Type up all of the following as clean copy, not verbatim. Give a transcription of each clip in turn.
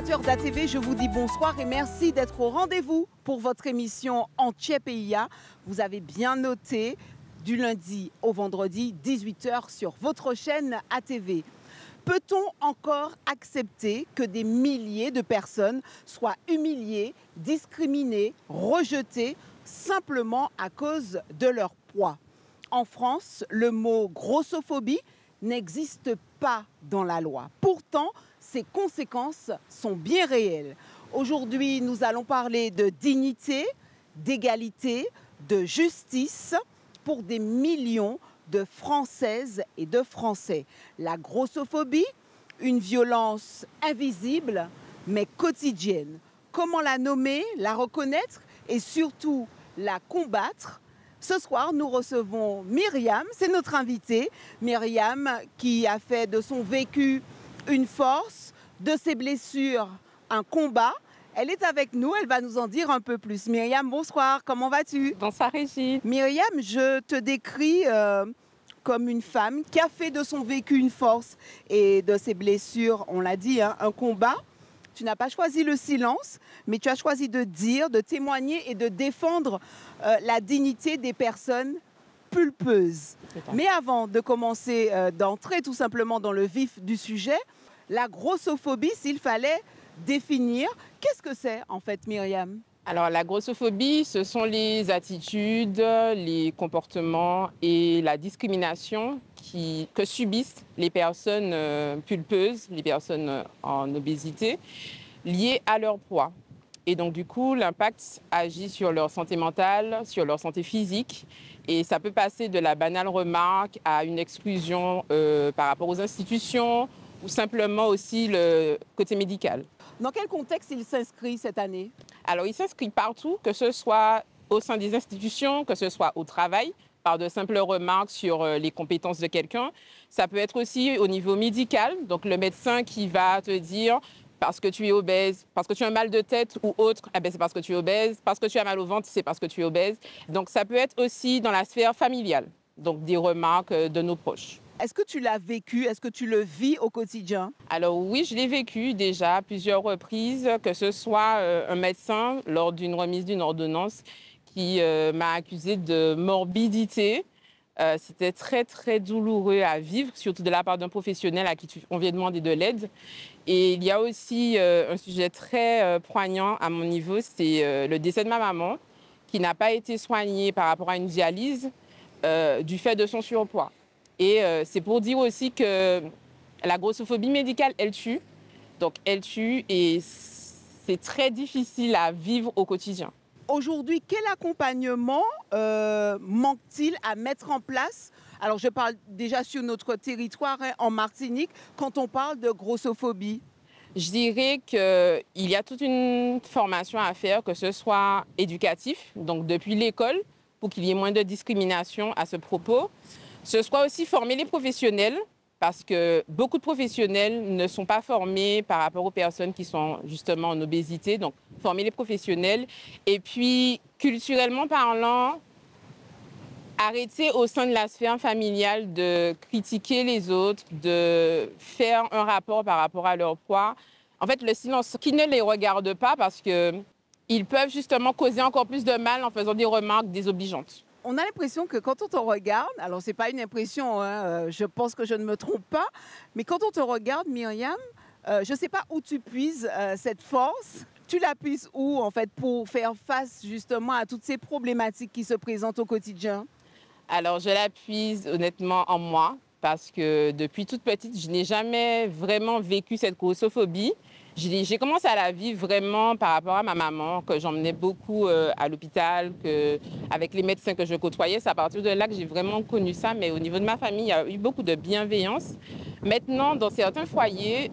téléspectateurs d'ATV, je vous dis bonsoir et merci d'être au rendez-vous pour votre émission Antiepeia. Vous avez bien noté, du lundi au vendredi, 18 h sur votre chaîne ATV. Peut-on encore accepter que des milliers de personnes soient humiliées, discriminées, rejetées simplement à cause de leur poids? En France, le mot grossophobie n'existe pas dans la loi. Pourtant, ses conséquences sont bien réelles. Aujourd'hui, nous allons parler de dignité, d'égalité, de justice pour des millions de Françaises et de Français. La grossophobie, une violence invisible mais quotidienne. Comment la nommer, la reconnaître et surtout la combattre? Ce soir, nous recevons Myriam, c'est notre invitée. Myriam qui a fait de son vécu une force, de ses blessures un combat. Elle est avec nous, elle va nous en dire un peu plus. Myriam, bonsoir, comment vas-tu? Bonsoir Régine. Myriam, je te décris comme une femme qui a fait de son vécu une force et de ses blessures, on l'a dit, hein, un combat. Tu n'as pas choisi le silence, mais tu as choisi de dire, de témoigner et de défendre la dignité des personnes pulpeuses. Mais avant de commencer, d'entrer tout simplement dans le vif du sujet, la grossophobie, s'il fallait définir, qu'est-ce que c'est en fait, Myriam? Alors la grossophobie, ce sont les attitudes, les comportements et la discrimination que subissent les personnes pulpeuses, les personnes en obésité, liées à leur poids. Et donc du coup, l'impact agit sur leur santé mentale, sur leur santé physique. Et ça peut passer de la banale remarque à une exclusion par rapport aux institutions ou simplement aussi le côté médical. Dans quel contexte il s'inscrit cette année? Alors, il s'inscrit partout, que ce soit au sein des institutions, que ce soit au travail, par de simples remarques sur les compétences de quelqu'un. Ça peut être aussi au niveau médical, donc le médecin qui va te dire parce que tu es obèse, parce que tu as un mal de tête ou autre, eh bien, c'est parce que tu es obèse, parce que tu as mal au ventre, c'est parce que tu es obèse. Donc, ça peut être aussi dans la sphère familiale, donc des remarques de nos proches. Est-ce que tu l'as vécu? Est-ce que tu le vis au quotidien? Alors oui, je l'ai vécu déjà à plusieurs reprises, que ce soit un médecin lors d'une remise d'une ordonnance qui m'a accusée de morbidité. C'était très, très douloureux à vivre, surtout de la part d'un professionnel à qui on vient demander de l'aide. Et il y a aussi un sujet très poignant à mon niveau, c'est le décès de ma maman, qui n'a pas été soignée par rapport à une dialyse du fait de son surpoids. Et c'est pour dire aussi que la grossophobie médicale, elle tue. Donc, elle tue et c'est très difficile à vivre au quotidien. Aujourd'hui, quel accompagnement manque-t-il à mettre en place? Alors, je parle déjà sur notre territoire, hein, en Martinique, quand on parle de grossophobie. Je dirais qu'il y a toute une formation à faire, que ce soit éducatif, donc depuis l'école, pour qu'il y ait moins de discrimination à ce propos. Ce soit aussi former les professionnels, parce que beaucoup de professionnels ne sont pas formés par rapport aux personnes qui sont justement en obésité. Donc, former les professionnels. Et puis, culturellement parlant, arrêter au sein de la sphère familiale de critiquer les autres, de faire un rapport par rapport à leur poids. En fait, le silence qui ne les regarde pas parce qu'ils peuvent justement causer encore plus de mal en faisant des remarques désobligeantes. On a l'impression que quand on te regarde, alors c'est pas une impression, hein, je pense que je ne me trompe pas, mais quand on te regarde, Myriam, je ne sais pas où tu puises cette force. Tu la puises où en fait pour faire face justement à toutes ces problématiques qui se présentent au quotidien? Alors je la puise honnêtement en moi parce que depuis toute petite, je n'ai jamais vraiment vécu cette grossophobie. J'ai commencé à la vivre vraiment par rapport à ma maman, que j'emmenais beaucoup à l'hôpital, avec les médecins que je côtoyais. C'est à partir de là que j'ai vraiment connu ça. Mais au niveau de ma famille, il y a eu beaucoup de bienveillance. Maintenant, dans certains foyers,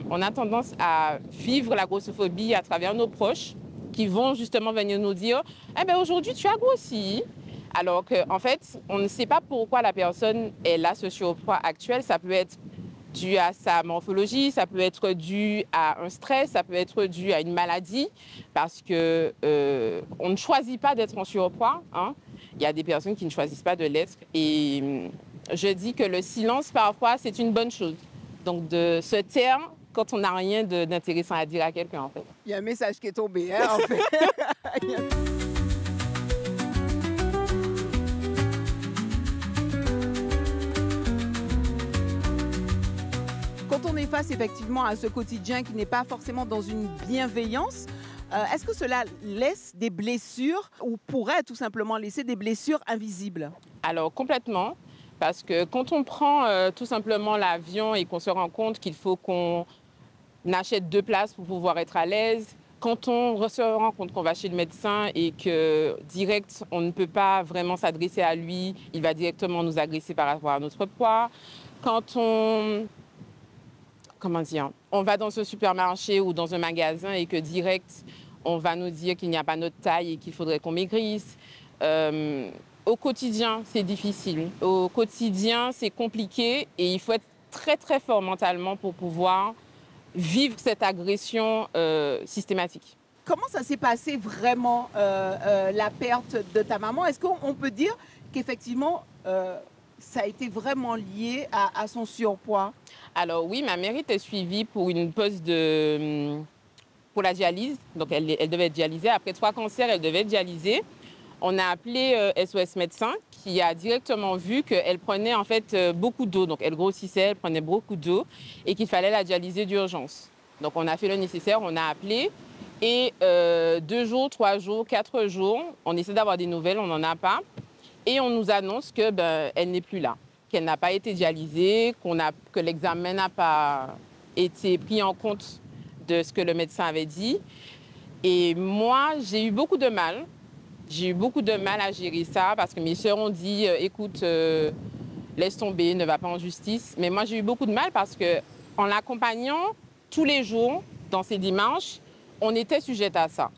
on a tendance à vivre la grossophobie à travers nos proches qui vont justement venir nous dire « Eh bien, aujourd'hui, tu as grossi ». Alors qu'en fait, on ne sait pas pourquoi la personne a ce surpoids actuel. Ça peut être dû à sa morphologie, ça peut être dû à un stress, ça peut être dû à une maladie, parce que on ne choisit pas d'être en surpoids, hein. Il y a des personnes qui ne choisissent pas de l'être. Et je dis que le silence, parfois, c'est une bonne chose. Donc de se taire quand on n'a rien d'intéressant à dire à quelqu'un, en fait. Il y a un message qui est tombé, hein, en fait. Quand on est face effectivement à ce quotidien qui n'est pas forcément dans une bienveillance, est-ce que cela laisse des blessures ou pourrait tout simplement laisser des blessures invisibles? Alors complètement, parce que quand on prend tout simplement l'avion et qu'on se rend compte qu'il faut qu'on achète 2 places pour pouvoir être à l'aise, quand on se rend compte qu'on va chez le médecin et que direct, on ne peut pas vraiment s'adresser à lui, il va directement nous agresser par rapport à notre poids. Quand on va dans un supermarché ou dans un magasin et que direct, on va nous dire qu'il n'y a pas notre taille et qu'il faudrait qu'on maigrisse. Au quotidien, c'est difficile. Au quotidien, c'est compliqué et il faut être très, très fort mentalement pour pouvoir vivre cette agression systématique. Comment ça s'est passé vraiment, la perte de ta maman? Est-ce qu'on peut dire qu'effectivement, ça a été vraiment lié à son surpoids? Alors oui, ma mère était suivie pour une pause pour la dialyse. Donc elle devait être dialysée. Après 3 cancers, elle devait être dialysée. On a appelé SOS Médecins qui a directement vu qu'elle prenait en fait beaucoup d'eau. Donc elle grossissait, elle prenait beaucoup d'eau et qu'il fallait la dialyser d'urgence. Donc on a fait le nécessaire, on a appelé. Et 2 jours, 3 jours, 4 jours, on essaie d'avoir des nouvelles, on n'en a pas. Et on nous annonce que elle n'est plus là, qu'elle n'a pas été dialysée, que l'examen n'a pas été pris en compte de ce que le médecin avait dit. Et moi, j'ai eu beaucoup de mal. J'ai eu beaucoup de mal à gérer ça parce que mes sœurs ont dit écoute, laisse tomber, ne va pas en justice. Mais moi, j'ai eu beaucoup de mal parce qu'en l'accompagnant tous les jours dans ses démarches, on était sujette à ça.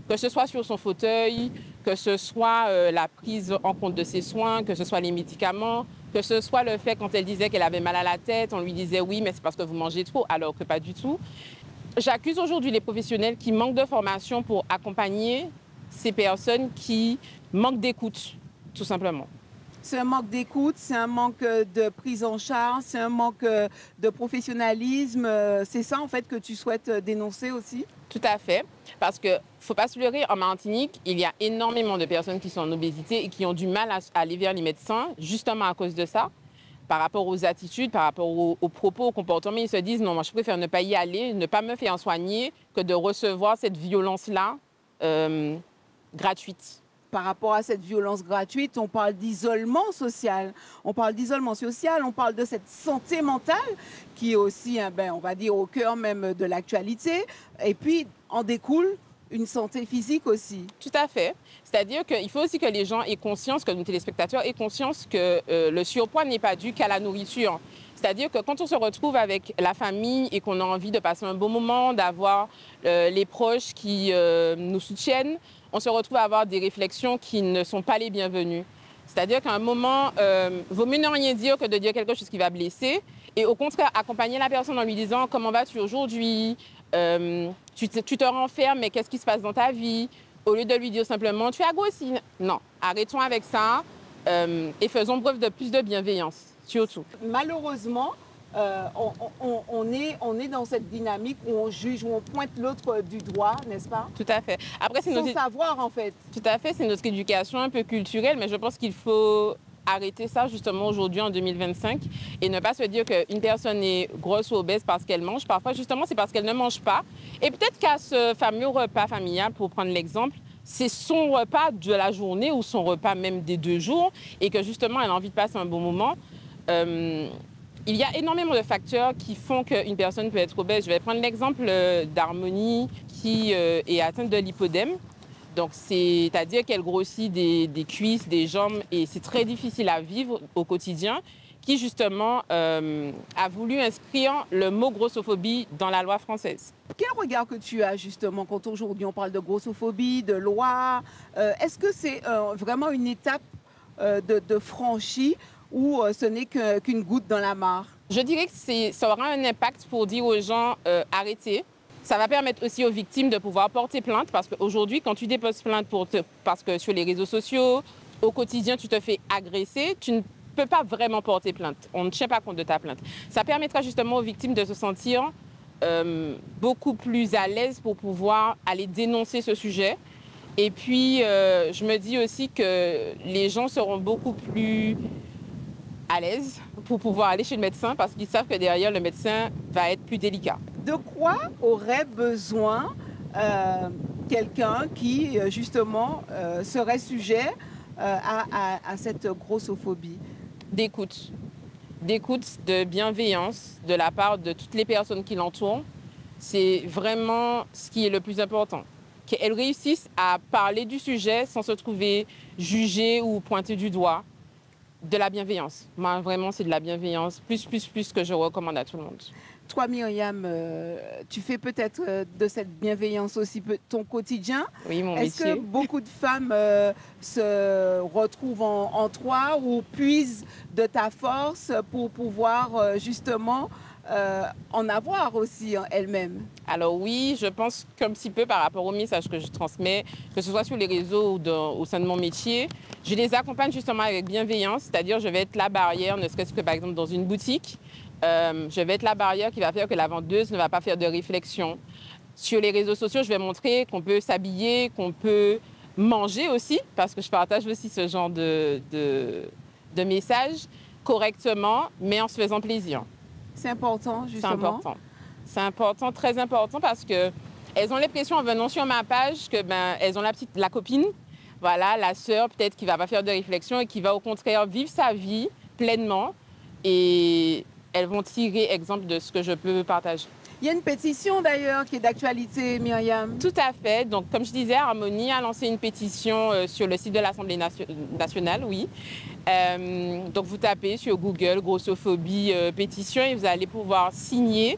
Que ce soit sur son fauteuil, que ce soit la prise en compte de ses soins, que ce soit les médicaments, que ce soit le fait quand elle disait qu'elle avait mal à la tête, on lui disait oui, mais c'est parce que vous mangez trop, alors que pas du tout. J'accuse aujourd'hui les professionnels qui manquent de formation pour accompagner ces personnes qui manquent d'écoute, tout simplement. C'est un manque d'écoute, c'est un manque de prise en charge, c'est un manque de professionnalisme. C'est ça, en fait, que tu souhaites dénoncer aussi? Tout à fait, parce qu'il ne faut pas se leurrer, en Martinique, il y a énormément de personnes qui sont en obésité et qui ont du mal à aller vers les médecins, justement à cause de ça, par rapport aux attitudes, par rapport aux propos, aux comportements. Ils se disent, non, moi, je préfère ne pas y aller, ne pas me faire soigner, que de recevoir cette violence-là gratuite. Par rapport à cette violence gratuite, on parle d'isolement social. On parle de cette santé mentale qui est aussi, on va dire, au cœur même de l'actualité. Et puis, en découle une santé physique aussi. Tout à fait. C'est-à-dire qu'il faut aussi que les gens aient conscience, que nos téléspectateurs aient conscience que le surpoids n'est pas dû qu'à la nourriture. C'est-à-dire que quand on se retrouve avec la famille et qu'on a envie de passer un bon moment, d'avoir les proches qui nous soutiennent, on se retrouve à avoir des réflexions qui ne sont pas les bienvenues. C'est-à-dire qu'à un moment, vaut mieux ne rien dire que de dire quelque chose qui va blesser. Et au contraire, accompagner la personne en lui disant « Comment vas-tu aujourd'hui ? Tu te renfermes, mais qu'est-ce qui se passe dans ta vie ?» Au lieu de lui dire simplement « Tu as grossi ». Non, arrêtons avec ça et faisons preuve de plus de bienveillance, surtout. Malheureusement, on est dans cette dynamique où on juge, où on pointe l'autre du doigt, n'est-ce pas? Tout à fait. Après, c'est sans savoir, en fait. Tout à fait, c'est notre éducation un peu culturelle, mais je pense qu'il faut arrêter ça justement aujourd'hui en 2025 et ne pas se dire qu'une personne est grosse ou obèse parce qu'elle mange. Parfois, justement, c'est parce qu'elle ne mange pas. Et peut-être qu'à ce fameux repas familial, pour prendre l'exemple, c'est son repas de la journée ou son repas même des 2 jours et que justement, elle a envie de passer un bon moment. Il y a énormément de facteurs qui font qu'une personne peut être obèse. Je vais prendre l'exemple d'Harmonie qui est atteinte de lipodème. Donc, c'est-à-dire qu'elle grossit des cuisses, des jambes et c'est très difficile à vivre au quotidien, qui justement a voulu inscrire le mot grossophobie dans la loi française. Quel regard que tu as justement quand aujourd'hui on parle de grossophobie, de loi? Est-ce que c'est vraiment une étape de franchie ou ce n'est qu'une goutte dans la mare? Je dirais que ça aura un impact pour dire aux gens arrêtez. Ça va permettre aussi aux victimes de pouvoir porter plainte parce qu'aujourd'hui, quand tu déposes plainte parce que sur les réseaux sociaux, au quotidien, tu te fais agresser, tu ne peux pas vraiment porter plainte. On ne tient pas compte de ta plainte. Ça permettra justement aux victimes de se sentir beaucoup plus à l'aise pour pouvoir aller dénoncer ce sujet. Et puis, je me dis aussi que les gens seront beaucoup plus à l'aise pour pouvoir aller chez le médecin parce qu'ils savent que derrière, le médecin va être plus délicat. De quoi aurait besoin quelqu'un qui, justement, serait sujet à cette grossophobie? D'écoute. D'écoute, de bienveillance de la part de toutes les personnes qui l'entourent. C'est vraiment ce qui est le plus important. Qu'elles réussissent à parler du sujet sans se trouver jugées ou pointées du doigt. De la bienveillance. Moi, vraiment, c'est de la bienveillance, plus que je recommande à tout le monde. Toi, Myriam, tu fais peut-être de cette bienveillance aussi ton quotidien. Oui, mon Est-ce métier. que beaucoup de femmes se retrouvent en toi ou puisent de ta force pour pouvoir justement en avoir aussi elles-mêmes? Alors oui, je pense qu'un petit peu par rapport au message que je transmets, que ce soit sur les réseaux ou au sein de mon métier, je les accompagne justement avec bienveillance, c'est-à-dire je vais être la barrière, ne serait-ce que par exemple dans une boutique, je vais être la barrière qui va faire que la vendeuse ne va pas faire de réflexion. Sur les réseaux sociaux, je vais montrer qu'on peut s'habiller, qu'on peut manger aussi, parce que je partage aussi ce genre de messages correctement, mais en se faisant plaisir. C'est important, justement. C'est important. C'est important, très important, parce qu'elles ont l'impression en venant sur ma page que elles ont la copine, voilà, la sœur peut-être qui ne va pas faire de réflexion et qui va au contraire vivre sa vie pleinement. Et elles vont tirer exemple de ce que je peux partager. Il y a une pétition d'ailleurs qui est d'actualité, Myriam. Tout à fait. Donc, comme je disais, Harmonie a lancé une pétition sur le site de l'Assemblée nationale, oui. Donc, vous tapez sur Google grossophobie pétition et vous allez pouvoir signer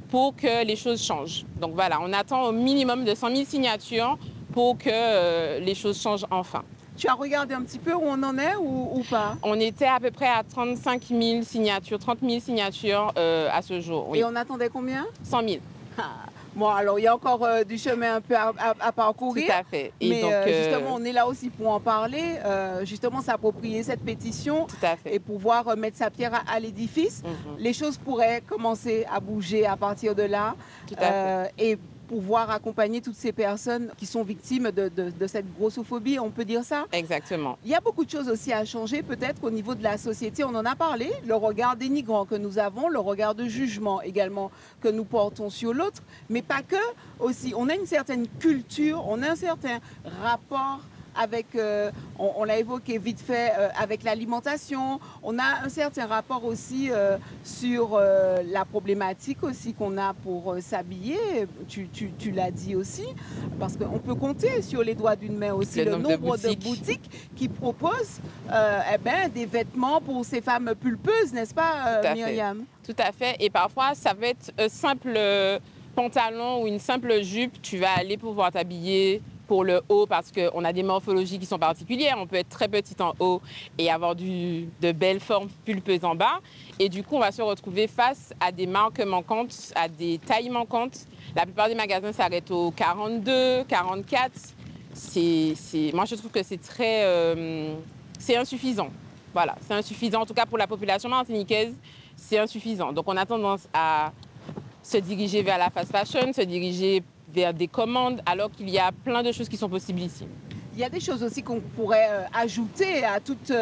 pour que les choses changent. Donc voilà, on attend au minimum de 100 000 signatures pour que les choses changent enfin. Tu as regardé un petit peu où on en est ou pas? On était à peu près à 35 000 signatures, 30 000 signatures à ce jour. Oui. Et on attendait combien? 100 000. Bon, alors il y a encore du chemin un peu à parcourir. Tout à fait. Et mais donc, justement, on est là aussi pour en parler, justement s'approprier cette pétition. Tout à fait. Et pouvoir mettre sa pierre à l'édifice. Les choses pourraient commencer à bouger à partir de là. Tout à fait. Et pouvoir accompagner toutes ces personnes qui sont victimes de cette grossophobie, on peut dire ça? Exactement. Il y a beaucoup de choses aussi à changer, peut-être au niveau de la société. On en a parlé, le regard dénigrant que nous avons, le regard de jugement également que nous portons sur l'autre, mais pas que aussi. On a une certaine culture, on a un certain rapport avec, on l'a évoqué vite fait, avec l'alimentation. On a un certain rapport aussi sur la problématique aussi qu'on a pour s'habiller. Tu l'as dit aussi, parce qu'on peut compter sur les doigts d'une main aussi le nombre de boutiques qui proposent des vêtements pour ces femmes pulpeuses, n'est-ce pas, Myriam? Tout à fait. Et parfois, ça va être un simple pantalon ou une simple jupe. Tu vas aller pouvoir t'habiller pour le haut parce qu'on a des morphologies qui sont particulières. On peut être très petite en haut et avoir de belles formes pulpeuses en bas. Et du coup, on va se retrouver face à des marques manquantes, à des tailles manquantes. La plupart des magasins s'arrêtent au 42, 44. Moi, je trouve que c'est insuffisant. Voilà, c'est insuffisant. En tout cas, pour la population martiniquaise, c'est insuffisant. Donc, on a tendance à se diriger vers la fast fashion, se diriger vers des commandes, alors qu'il y a plein de choses qui sont possibles ici. Il y a des choses aussi qu'on pourrait ajouter à toutes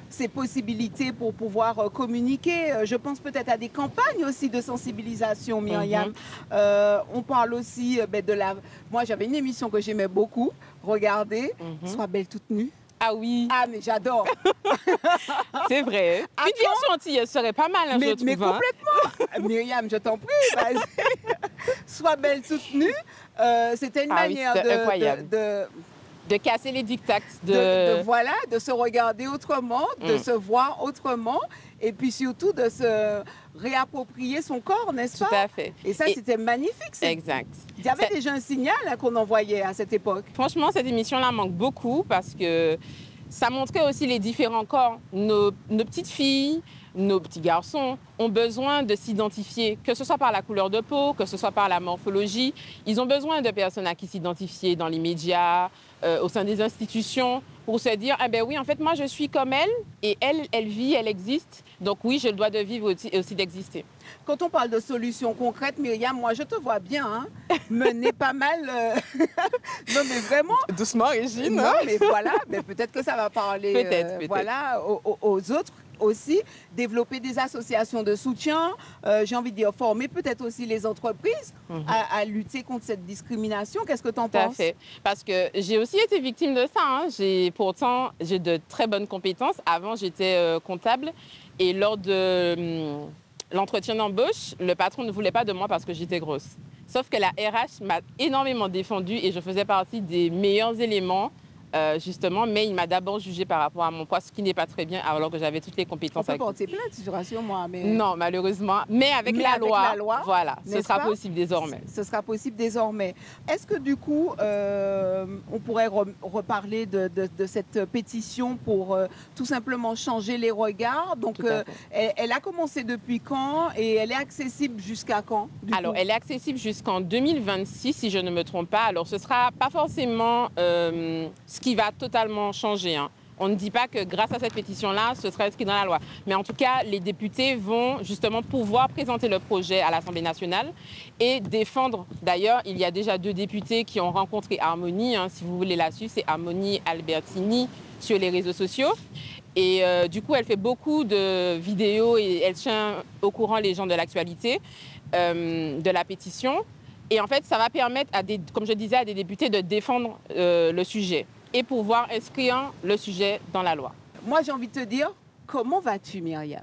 ces possibilités pour pouvoir communiquer. Je pense peut-être à des campagnes aussi de sensibilisation, Myriam. On parle aussi de la... Moi, j'avais une émission que j'aimais beaucoup, regarder, Sois belle toute nue. Ah oui. Ah, mais j'adore. C'est vrai. Une version antillaise serait pas mal, je trouve. Mais complètement. Myriam, je t'en prie, vas-y. Sois belle toute nue. C'était une manière de casser les dictats. Voilà, de se regarder autrement, de se voir autrement. Et puis surtout de se réapproprier son corps, n'est-ce pas? Tout à fait. Et ça, c'était magnifique. Exact. Il y avait déjà un signal qu'on envoyait à cette époque. Franchement, cette émission-là manque beaucoup parce que ça montrait aussi les différents corps. Nos petites filles, nos petits garçons ont besoin de s'identifier, que ce soit par la couleur de peau, que ce soit par la morphologie. Ils ont besoin de personnes à qui s'identifier dans les médias, au sein des institutions, pour se dire, ah ben oui, en fait, moi, je suis comme elle, et elle vit, elle existe. Donc oui, je dois de vivre aussi d'exister. Quand on parle de solutions concrètes, Myriam, moi, je te vois bien mener pas mal... Non, mais vraiment... Doucement, Régine. Non, mais voilà, mais peut-être que ça va parler Peut-être. Voilà, aux autres aussi. Développer des associations de soutien, j'ai envie de dire former peut-être aussi les entreprises à lutter contre cette discrimination. Qu'est-ce que tu en penses? Tout à fait. Parce que j'ai aussi été victime de ça. Pourtant, j'ai de très bonnes compétences. Avant, j'étais comptable et lors de l'entretien d'embauche, le patron ne voulait pas de moi parce que j'étais grosse. Sauf que la RH m'a énormément défendue et je faisais partie des meilleurs éléments, justement, mais il m'a d'abord jugée par rapport à mon poids, ce qui n'est pas très bien, alors que j'avais toutes les compétences. On peut porter plainte, je rassure moi. Mais... Non, malheureusement. Mais avec la loi, voilà, ce sera possible désormais. Ce sera possible désormais. Est-ce que du coup, on pourrait reparler de cette pétition pour tout simplement changer les regards? Donc, elle a commencé depuis quand et elle est accessible jusqu'à quand? Alors, elle est accessible jusqu'en 2026, si je ne me trompe pas. Alors, ce ne sera pas forcément ce qui va totalement changer. On ne dit pas que grâce à cette pétition-là, ce sera inscrit dans la loi. Mais en tout cas, les députés vont justement pouvoir présenter le projet à l'Assemblée nationale et défendre. D'ailleurs, il y a déjà 2 députés qui ont rencontré Harmonie. Si vous voulez la suivre, c'est Harmonie Albertini sur les réseaux sociaux. Et du coup, elle fait beaucoup de vidéos et elle tient au courant les gens de l'actualité de la pétition. Et en fait, ça va permettre, comme je disais, à des députés de défendre le sujet et pouvoir inscrire le sujet dans la loi. Moi, j'ai envie de te dire, comment vas-tu, Myriam?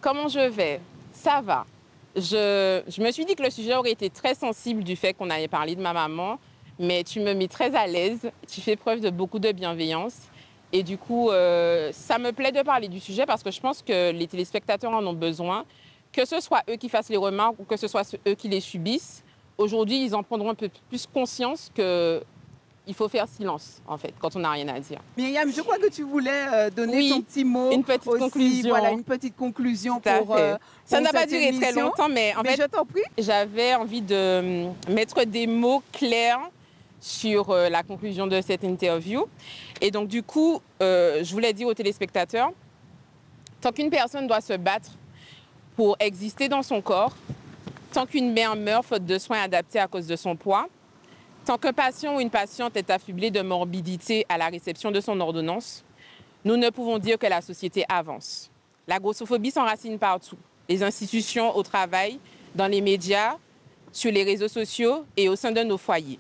Comment je vais? Ça va. Je me suis dit que le sujet aurait été très sensible du fait qu'on allait parler de ma maman, mais tu me mets très à l'aise, tu fais preuve de beaucoup de bienveillance. Et du coup, ça me plaît de parler du sujet parce que je pense que les téléspectateurs en ont besoin, que ce soit eux qui fassent les remarques ou que ce soit eux qui les subissent. Aujourd'hui, ils en prendront un peu plus conscience qu'il faut faire silence, en fait, quand on n'a rien à dire. Myriam, je crois que tu voulais donner ton petit mot. Une petite conclusion. Voilà, une petite conclusion pour ça n'a pas duré très longtemps, mais en fait, je t'en prie. J'avais envie de mettre des mots clairs sur la conclusion de cette interview. Et donc, du coup, je voulais dire aux téléspectateurs, tant qu'une personne doit se battre pour exister dans son corps, tant qu'une mère meurt faute de soins adaptés à cause de son poids, tant qu'un patient ou une patiente est affublée de morbidité à la réception de son ordonnance, nous ne pouvons dire que la société avance. La grossophobie s'enracine partout. Les institutions, au travail, dans les médias, sur les réseaux sociaux et au sein de nos foyers.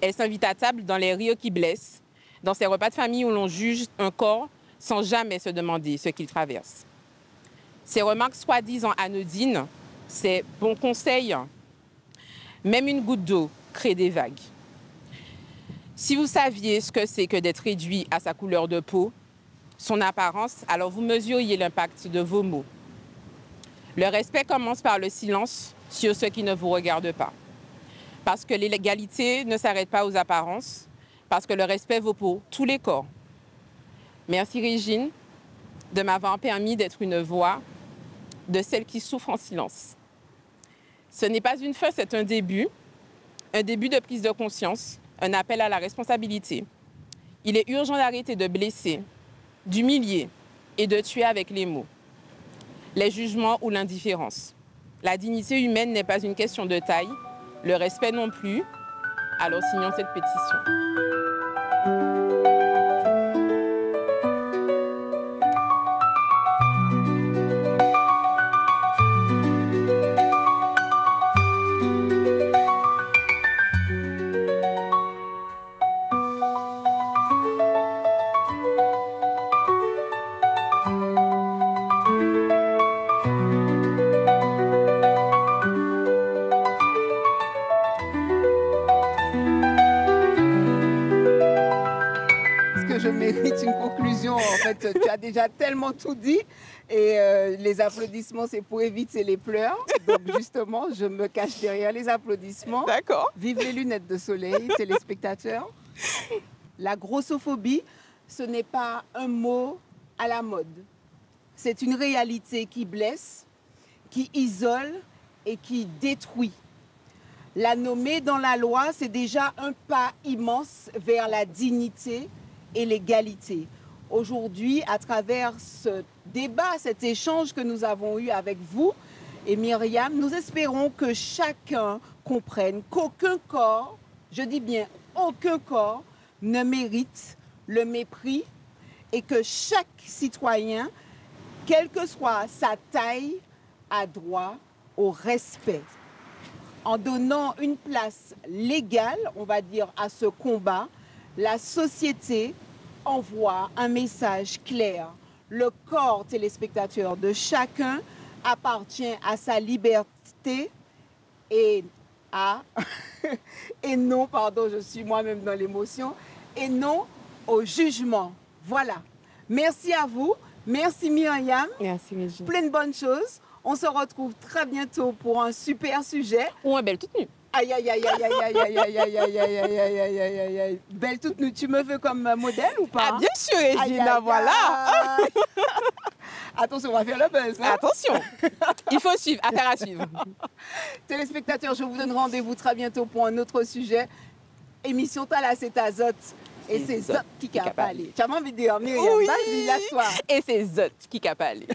Elle s'invite à table dans les rires qui blessent, dans ces repas de famille où l'on juge un corps sans jamais se demander ce qu'il traverse. Ces remarques soi-disant anodines, ces bons conseils, même une goutte d'eau crée des vagues. Si vous saviez ce que c'est que d'être réduit à sa couleur de peau, son apparence, alors vous mesuriez l'impact de vos mots. Le respect commence par le silence sur ce qui ne vous regarde pas. Parce que l'égalité ne s'arrête pas aux apparences, parce que le respect vaut pour tous les corps. Merci Régine de m'avoir permis d'être une voix de celles qui souffrent en silence. Ce n'est pas une fin, c'est un début de prise de conscience, un appel à la responsabilité. Il est urgent d'arrêter de blesser, d'humilier et de tuer avec les mots, les jugements ou l'indifférence. La dignité humaine n'est pas une question de taille, le respect non plus. Alors signons cette pétition. Je mérite une conclusion. En fait, tu as déjà tellement tout dit et les applaudissements, c'est pour éviter les pleurs. Donc justement, je me cache derrière les applaudissements. D'accord. Vive les lunettes de soleil, téléspectateurs. La grossophobie, ce n'est pas un mot à la mode. C'est une réalité qui blesse, qui isole et qui détruit. La nommer dans la loi, c'est déjà un pas immense vers la dignité et l'égalité. Aujourd'hui, à travers ce débat, cet échange que nous avons eu avec vous et Myriam, nous espérons que chacun comprenne qu'aucun corps, je dis bien aucun corps, ne mérite le mépris et que chaque citoyen, quelle que soit sa taille, a droit au respect. En donnant une place légale, on va dire, à ce combat, la société envoie un message clair. Le corps téléspectateur de chacun appartient à sa liberté et à... et non, pardon, je suis moi-même dans l'émotion, et non au jugement. Voilà. Merci à vous. Merci Myriam. Merci Régine. Plein de bonnes choses. On se retrouve très bientôt pour un super sujet. Ou un belle toute nue. Aïe, aïe, aïe, aïe, aïe, aïe, aïe, aïe, aïe, aïe, aïe, aïe, aïe, aïe, aïe, aïe, aïe. Belle toute nue, tu me veux comme modèle ou pas? Ah bien sûr Aïe, Régina, aïe, voilà. aïe. Attention, on va faire le buzz. Hein? Attention, il faut suivre, affaire à suivre. Téléspectateurs, je vous donne rendez-vous très bientôt pour un autre sujet. Émission Tala, c'est Azote. Et c'est Zot qui a parlé. Tu as envie de dire, Myriam, Oui. vas-y, lâche-toi. Et c'est Zot qui a parlé.